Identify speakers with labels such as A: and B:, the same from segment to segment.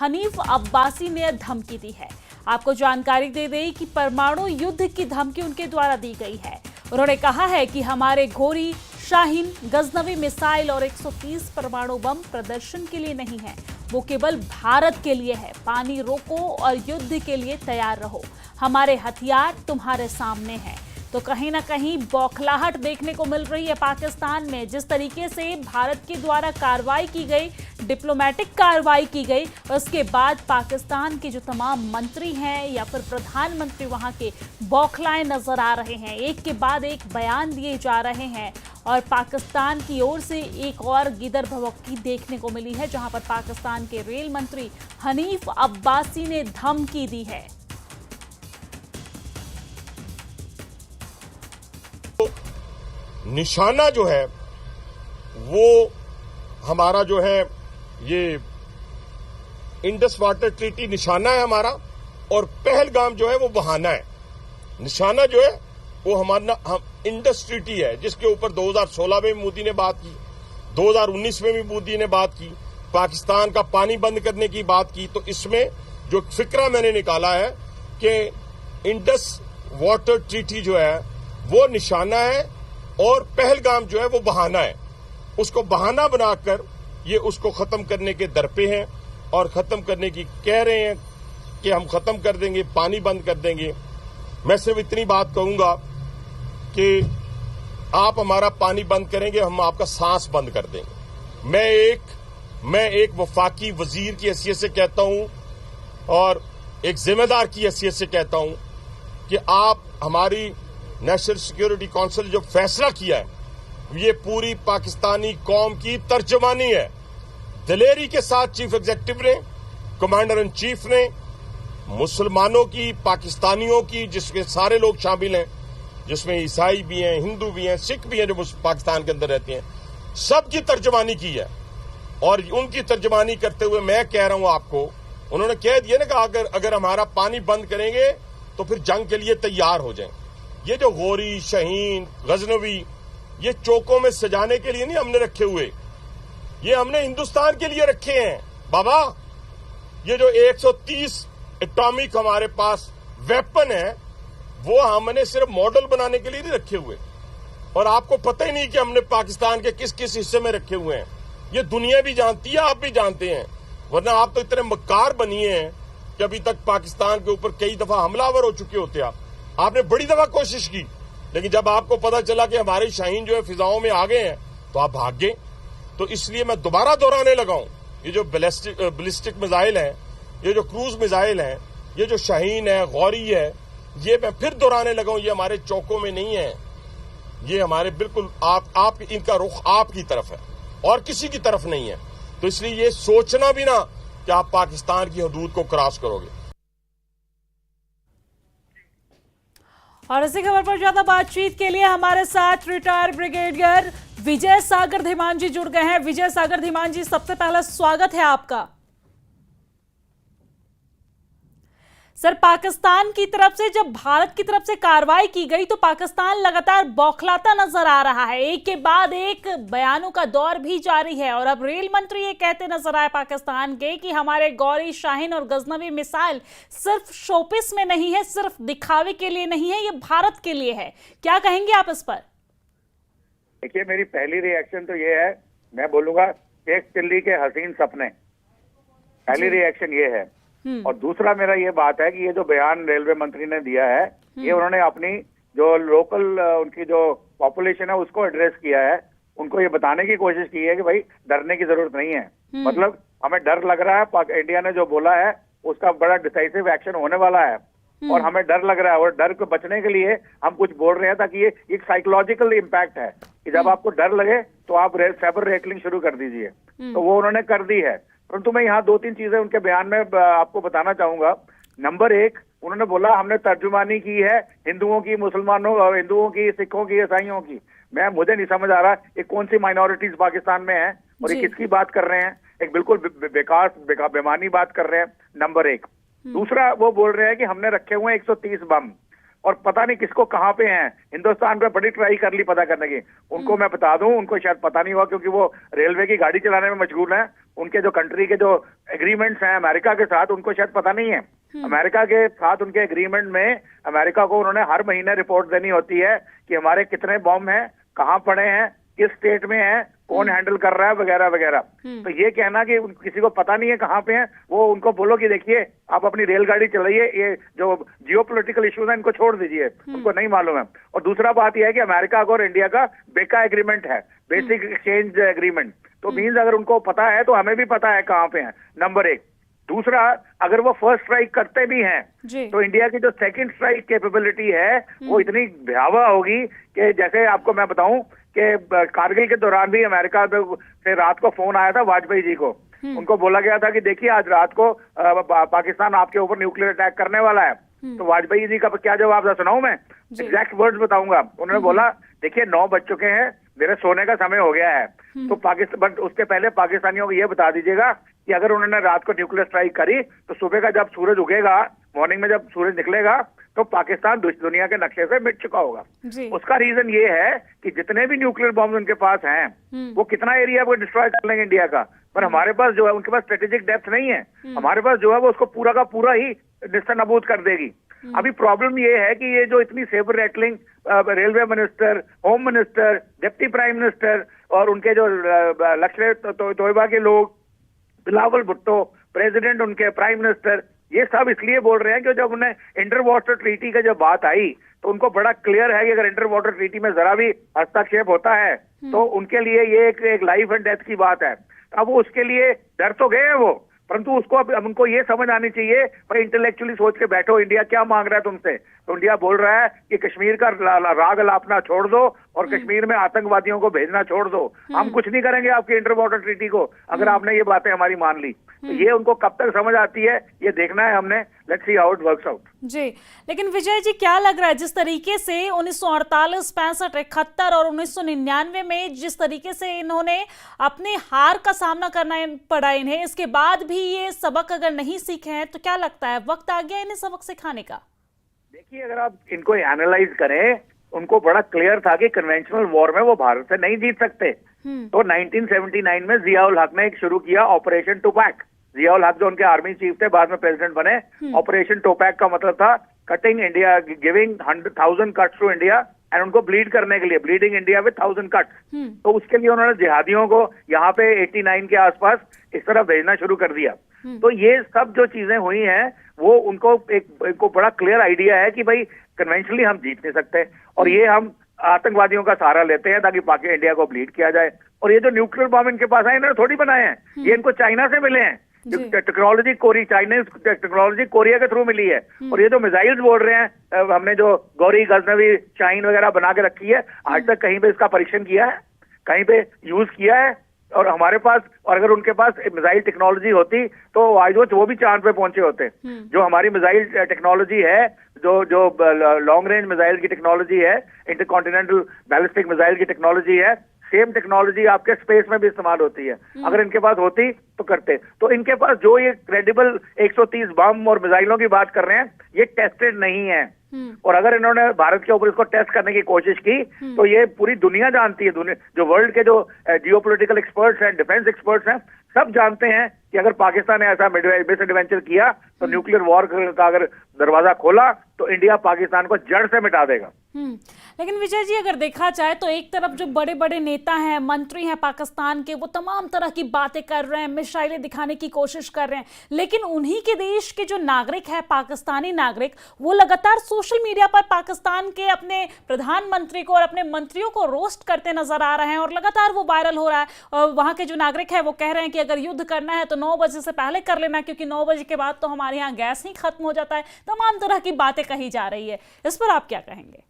A: हनीफ अब्बासी ने धमकी दी है। आपको जानकारी दे दें कि परमाणु युद्ध की धमकी उनके द्वारा दी गई है। उन्होंने कहा है कि हमारे घोरी, शाहीन, गजनवी मिसाइल और 130 परमाणु बम प्रदर्शन के लिए नहीं है, वो केवल भारत के लिए है। पानी रोको और युद्ध के लिए तैयार रहो, हमारे हथियार तुम्हारे सामने हैं। तो कहीं ना कहीं बौखलाहट देखने को मिल रही है पाकिस्तान में। जिस तरीके से भारत के द्वारा कार्रवाई की गई, डिप्लोमेटिक कार्रवाई की गई, उसके बाद पाकिस्तान के जो तमाम मंत्री हैं या फिर प्रधानमंत्री वहां के बौखलाए नजर आ रहे हैं। एक के बाद एक बयान दिए जा रहे हैं और पाकिस्तान की ओर से एक और गिदर भभक्की देखने को मिली है, जहां पर पाकिस्तान के रेल मंत्री हनीफ अब्बासी ने धमकी दी है।
B: निशाना जो है वो हमारा जो है ये इंडस वाटर ट्रीटी निशाना है हमारा, और पहलगाम जो है वो बहाना है। निशाना जो है वो हमारा इंडस ट्रीटी है, जिसके ऊपर 2016 में मोदी ने बात की, 2019 में भी मोदी ने बात की, पाकिस्तान का पानी बंद करने की बात की। तो इसमें जो फिक्रा मैंने निकाला है कि इंडस वाटर ट्रीटी जो है वो निशाना है और पहलगाम जो है वो बहाना है। उसको बहाना बनाकर ये उसको खत्म करने के दर पे हैं और खत्म करने की कह रहे हैं कि हम खत्म कर देंगे, पानी बंद कर देंगे। मैं सिर्फ इतनी बात कहूंगा कि आप हमारा पानी बंद करेंगे, हम आपका सांस बंद कर देंगे। मैं एक वफाकी वजीर की हैसियत से कहता हूं और एक जिम्मेदार की हैसियत से कहता हूं कि आप हमारी नेशनल सिक्योरिटी काउंसिल जो फैसला किया है ये पूरी पाकिस्तानी कौम की तर्जमानी है। दिलेरी के साथ चीफ एग्जीक्यूटिव ने, कमांडर इन चीफ ने, मुसलमानों की, पाकिस्तानियों की, जिसमें सारे लोग शामिल हैं, जिसमें ईसाई भी हैं, हिंदू भी हैं, सिख भी हैं जो पाकिस्तान के अंदर रहते हैं, सबकी तर्जमानी की है। और उनकी तर्जमानी करते हुए मैं कह रहा हूं आपको, उन्होंने कह दिया ना कि अगर हमारा पानी बंद करेंगे तो फिर जंग के लिए तैयार हो जाएं। ये जो गोरी, शहीन, गजनवी, ये चौकों में सजाने के लिए नहीं हमने रखे हुए, ये हमने हिंदुस्तान के लिए रखे हैं बाबा। ये जो 130 एटॉमिक हमारे पास वेपन है वो हमने सिर्फ मॉडल बनाने के लिए नहीं रखे हुए, और आपको पता ही नहीं कि हमने पाकिस्तान के किस किस हिस्से में रखे हुए हैं। ये दुनिया भी जानती है, आप भी जानते हैं, वरना आप तो इतने मक्कार बनिए हैं कि अभी तक पाकिस्तान के ऊपर कई दफा हमलावर हो चुके होते। आपने बड़ी दफा कोशिश की, लेकिन जब आपको पता चला कि हमारे शाहीन जो है फिजाओं में आ गए हैं तो आप भाग गए। तो इसलिए मैं दोबारा दोहराने लगा हूं, ये जो बैलिस्टिक मिसाइल हैं, ये जो क्रूज मिसाइल हैं, ये जो शाहीन है, गौरी है, ये मैं फिर दोहराने लगा हूं, ये हमारे चौकों में नहीं है, ये हमारे बिल्कुल आप इनका रुख आपकी तरफ है और किसी की तरफ नहीं है। तो इसलिए ये सोचना भी ना कि आप पाकिस्तान की हदूद को क्रॉस करोगे।
A: और इसी खबर पर ज्यादा बातचीत के लिए हमारे साथ रिटायर्ड ब्रिगेडियर विजय सागर धीमान जी जुड़ गए हैं। विजय सागर धीमान जी, सबसे पहला स्वागत है आपका। सर, पाकिस्तान की तरफ से जब भारत की तरफ से कार्रवाई की गई तो पाकिस्तान लगातार बौखलाता नजर आ रहा है। एक के बाद एक बयानों का दौर भी जारी है और अब रेल मंत्री ये कहते नजर आए पाकिस्तान के कि हमारे गौरी, शाहीन और गजनवी मिसाइल सिर्फ शोपीस में नहीं है, सिर्फ दिखावे के लिए नहीं है, ये भारत के लिए है। क्या कहेंगे आप इस पर?
C: देखिए, मेरी पहली रिएक्शन तो ये है, मैं बोलूंगा शेख चिल्ली के हसीन सपने, पहली रिएक्शन ये है। और दूसरा मेरा ये बात है कि ये जो बयान रेलवे मंत्री ने दिया है, ये उन्होंने अपनी जो लोकल उनकी जो पॉपुलेशन है उसको एड्रेस किया है। उनको ये बताने की कोशिश की है कि भाई डरने की जरूरत नहीं है। मतलब हमें डर लग रहा है, इंडिया ने जो बोला है उसका बड़ा डिसाइसिव एक्शन होने वाला है और हमें डर लग रहा है, और डर को बचने के लिए हम कुछ बोल रहे हैं ताकि ये एक साइकोलॉजिकल इम्पैक्ट है कि जब आपको डर लगे तो आप सैबर रेटलिंग शुरू कर दीजिए। तो वो उन्होंने कर दी है। परंतु मैं यहाँ 2-3 चीजें उनके बयान में आपको बताना चाहूंगा। नंबर 1, उन्होंने बोला हमने तर्जुमानी की है हिंदुओं की, मुसलमानों, हिंदुओं की, सिखों की, ईसाइयों की। मुझे नहीं समझ आ रहा ये कौन सी माइनॉरिटीज पाकिस्तान में है और ये किसकी बात कर रहे हैं। एक बिल्कुल बेमानी बात कर रहे हैं, नंबर 1। दूसरा, वो बोल रहे हैं कि हमने रखे हुए 130 बम। और पता नहीं किसको कहाँ पे हैं। हिंदुस्तान पे बड़ी ट्राई कर ली पता करने की। उनको मैं बता दूं, उनको शायद पता नहीं हुआ क्योंकि वो रेलवे की गाड़ी चलाने में मशगूल हैं। उनके जो कंट्री के जो एग्रीमेंट्स हैं अमेरिका के साथ, उनको शायद पता नहीं है। अमेरिका के साथ उनके एग्रीमेंट में अमेरिका को उन्होंने हर महीने रिपोर्ट देनी होती है कि हमारे कितने बॉम्ब हैं, कहाँ पड़े हैं, किस स्टेट में है, कौन हैंडल कर रहा है, वगैरह वगैरह। तो ये कहना कि किसी को पता नहीं है कहाँ पे है, वो उनको बोलो कि देखिए आप अपनी रेलगाड़ी चलाइए, ये जो जियोपॉलिटिकल इश्यूज है इनको छोड़ दीजिए, उनको नहीं मालूम है। और दूसरा बात यह है कि अमेरिका और इंडिया का बेका एग्रीमेंट है, बेसिक एक्सचेंज एग्रीमेंट। तो मीन्स अगर उनको पता है तो हमें भी पता है कहाँ पे है, नंबर एक। दूसरा, अगर वो फर्स्ट स्ट्राइक करते भी हैं तो इंडिया की जो सेकंड स्ट्राइक कैपेबिलिटी है वो इतनी भयावह होगी कि जैसे आपको मैं बताऊं कि कारगिल के दौरान भी अमेरिका से रात को फोन आया था वाजपेयी जी को। उनको बोला गया था कि देखिए आज रात को पाकिस्तान आपके ऊपर न्यूक्लियर अटैक करने वाला है। तो वाजपेयी जी का क्या जवाब था सुनाऊं मैं? एग्जैक्ट वर्ड्स बताऊंगा। उन्होंने बोला देखिए 9 बज चुके हैं, मेरे सोने का समय हो गया है। तो पाकिस्तान, बट उसके पहले पाकिस्तानियों को यह बता दीजिएगा कि अगर उन्होंने रात को न्यूक्लियर स्ट्राइक करी तो सुबह का जब सूरज उगेगा, मॉर्निंग में जब सूरज निकलेगा, तो पाकिस्तान दुनिया के नक्शे से मिट चुका होगा। उसका रीजन ये है कि जितने भी न्यूक्लियर बॉम्ब उनके पास हैं वो कितना एरिया वो डिस्ट्रॉय कर लेंगे इंडिया का, पर हमारे पास जो है उनके पास स्ट्रेटेजिक डेप्थ नहीं है। हमारे पास जो है वो उसको पूरा का पूरा ही निस्तानाबूद कर देगी। अभी प्रॉब्लम ये है कि ये जो इतनी sabre rattling railway minister, home minister, deputy prime minister और उनके जो लश्कर तोयबा के लोग, बिलावल भुट्टो, प्रेसिडेंट उनके, प्राइम मिनिस्टर, ये सब इसलिए बोल रहे हैं कि जब उन्हें इंटर वाटर ट्रीटी का जब बात आई तो उनको बड़ा क्लियर है कि अगर इंटर वाटर ट्रीटी में जरा भी हस्तक्षेप होता है तो उनके लिए ये एक लाइफ एंड डेथ की बात है। अब वो उसके लिए डर तो गए हैं वो, परंतु उसको अब उनको ये समझ आनी चाहिए, भाई इंटेलेक्चुअली सोच के बैठो, इंडिया क्या मांग रहा है तुमसे। तो इंडिया बोल रहा है कि कश्मीर का राग अलापना छोड़ दो और कश्मीर में आतंकवादियों को भेजना छोड़ दो। हम कुछ नहीं करेंगे आपकी इंटर वाटर ट्रीटी को अगर आपने ये बातें हमारी मान ली। तो ये उनको कब तक समझ आती है ये देखना है हमने। Let's see how it works out.
A: जी, लेकिन विजय जी क्या लग रहा है जिस तरीके से 1948, 65, 71 और 1999 में जिस तरीके से इन्होंने अपने हार का सामना करना पड़ा इन्हें, इसके बाद भी ये सबक अगर नहीं सीखे हैं तो क्या लगता है वक्त आ गया इन्हें सबक सिखाने का?
C: देखिए, अगर आप इनको एनालाइज करें, उनको बड़ा क्लियर था कि कन्वेंशनल वॉर में वो भारत से नहीं जीत सकते। तो 1979 में जियाउल हक ने एक शुरू किया ऑपरेशन टोपैक। जियाउल हक जो उनके आर्मी चीफ थे, बाद में प्रेसिडेंट बने। ऑपरेशन टोपैक का मतलब था cutting India, giving 100,000 cuts to India and उनको ब्लीड करने के लिए, ब्लीडिंग इंडिया विद 1000 कट्स। तो उसके लिए उन्होंने जिहादियों को यहाँ पे 89 के आसपास इस तरह भेजना शुरू कर दिया। तो ये सब जो चीजें हुई हैं वो उनको एक बड़ा क्लियर आइडिया है कि भाई कन्वेंशनली हम जीत नहीं सकते और ये हम आतंकवादियों का सहारा लेते हैं ताकि पाकिस्तान इंडिया को ब्लीड किया जाए। और ये जो न्यूक्लियर बॉम्ब इनके पास है इन्होंने थोड़ी बनाए हैं, ये इनको चाइना से मिले हैं। टेक्नोलॉजी चाइनीज टेक्नोलॉजी कोरिया के थ्रू मिली है। और ये जो मिसाइल्स बोल रहे हैं, हमने जो गौरी, गजनवी, शाहीन वगैरह बना के रखी है, आज तक कहीं पे इसका परीक्षण किया है, कहीं पे यूज किया है? और हमारे पास, और अगर उनके पास मिसाइल टेक्नोलॉजी होती तो आज वो भी चांद पे पहुंचे होते। जो हमारी मिसाइल टेक्नोलॉजी है, जो लॉन्ग रेंज मिसाइल की टेक्नोलॉजी है, इंटरकॉन्टिनेंटल बैलिस्टिक मिसाइल की टेक्नोलॉजी है, सेम टेक्नोलॉजी आपके स्पेस में भी इस्तेमाल होती है। अगर इनके पास होती तो करते। तो इनके पास जो ये क्रेडिबल 130 बम और मिसाइलों की बात कर रहे हैं, ये टेस्टेड नहीं है। और अगर इन्होंने भारत के ऊपर इसको टेस्ट करने की कोशिश की तो ये पूरी दुनिया जानती है, जो वर्ल्ड के जो जियोपॉलिटिकल एक्सपर्ट्स हैं, डिफेंस एक्सपर्ट्स हैं, सब जानते हैं कि अगर पाकिस्तान ने ऐसा मिस एडवेंचर किया तो न्यूक्लियर वॉर का अगर दरवाजा खोला तो इंडिया पाकिस्तान को जड़ से मिटा देगा।
A: लेकिन विजय जी अगर देखा जाए तो एक तरफ जो बड़े बड़े नेता हैं, मंत्री हैं पाकिस्तान के, वो तमाम तरह की बातें कर रहे हैं, मिसाइलें दिखाने की कोशिश कर रहे हैं, लेकिन उन्हीं के देश के जो नागरिक है, पाकिस्तानी नागरिक, वो लगातार सोशल मीडिया पर पाकिस्तान के अपने प्रधानमंत्री को और अपने मंत्रियों को रोस्ट करते नजर आ रहे हैं और लगातार वो वायरल हो रहा है। और वहां के जो नागरिक है वो कह रहे हैं कि अगर युद्ध करना है तो 9 बजे से पहले कर लेना, क्योंकि 9 बजे के बाद तो हमारे यहाँ गैस ही खत्म हो जाता है। तमाम तरह की बातें कही जा रही है, इस पर आप क्या कहेंगे?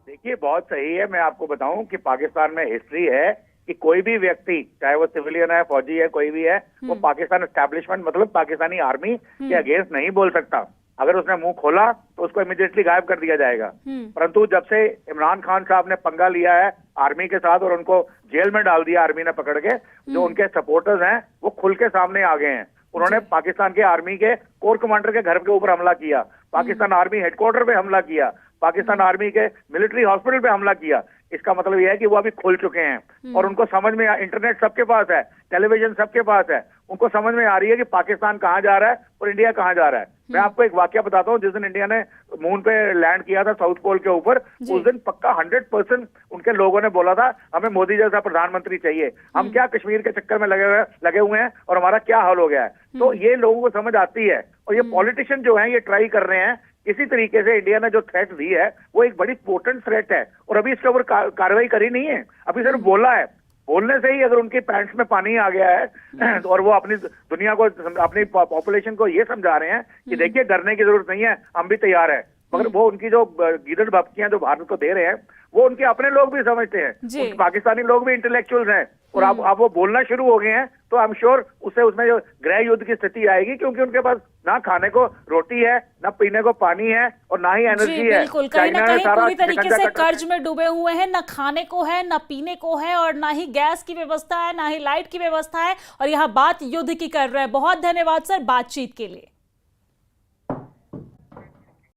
C: देखिए, बहुत सही है। मैं आपको बताऊं कि पाकिस्तान में हिस्ट्री है कि कोई भी व्यक्ति, चाहे वो सिविलियन है, फौजी है, कोई भी है, वो पाकिस्तान एस्टैब्लिशमेंट मतलब पाकिस्तानी आर्मी के अगेंस्ट नहीं बोल सकता। अगर उसने मुंह खोला तो उसको इमीडिएटली गायब कर दिया जाएगा। परंतु जब से इमरान खान साहब ने पंगा लिया है आर्मी के साथ और उनको जेल में डाल दिया आर्मी ने पकड़ के, जो उनके सपोर्टर्स हैं वो खुल के सामने आ गए हैं। उन्होंने पाकिस्तान के आर्मी के कोर कमांडर के घर के ऊपर हमला किया, पाकिस्तान आर्मी हेडक्वार्टर पे हमला किया, पाकिस्तान आर्मी के मिलिट्री हॉस्पिटल पे हमला किया, इसका मतलब यह है कि वो अभी खुल चुके हैं और उनको समझ में, इंटरनेट सबके पास है, टेलीविजन सबके पास है, उनको समझ में आ रही है कि पाकिस्तान कहां जा रहा है और इंडिया कहां जा रहा है। मैं आपको एक वाकया बताता हूँ, जिस दिन इंडिया ने मून पे लैंड किया था साउथ पोल के ऊपर, उस दिन पक्का 100% उनके लोगों ने बोला था हमें मोदी जैसा प्रधानमंत्री चाहिए, हम क्या कश्मीर के चक्कर में लगे हुए हैं और हमारा क्या हाल हो गया है। तो ये लोगों को समझ आती है और ये पॉलिटिशियन जो है ये ट्राई कर रहे हैं इसी तरीके से। इंडिया ने जो थ्रेट दी है वो एक बड़ी पोटेंट थ्रेट है और अभी इसके ऊपर कार्रवाई करी नहीं है, अभी सिर्फ बोला है। बोलने से ही अगर उनके पैंट्स में पानी आ गया है और वो अपनी दुनिया को, अपनी पॉपुलेशन को ये समझा रहे हैं कि देखिए डरने की जरूरत नहीं है, हम भी तैयार है, मगर वो उनकी जो गीदड़ भपकियां जो भारत को दे रहे हैं वो उनके अपने लोग भी समझते हैं, उनके पाकिस्तानी लोग भी इंटेलेक्चुअल्स हैं और आप वो बोलना शुरू हो गए हैं तो आई एम श्योर उसमें जो गृह युद्ध की स्थिति आएगी, क्योंकि उनके पास ना खाने को रोटी है, ना पीने को पानी है और ना ही एनर्जी है।
A: बिल्कुल, कहीं ना कहीं पूरी तरीके से कर्ज में डूबे हुए हैं, ना खाने को है, ना पीने को है और ना ही गैस की व्यवस्था है, ना ही लाइट की व्यवस्था है और यहाँ बात युद्ध की कर रहे हैं। बहुत धन्यवाद सर बातचीत के लिए।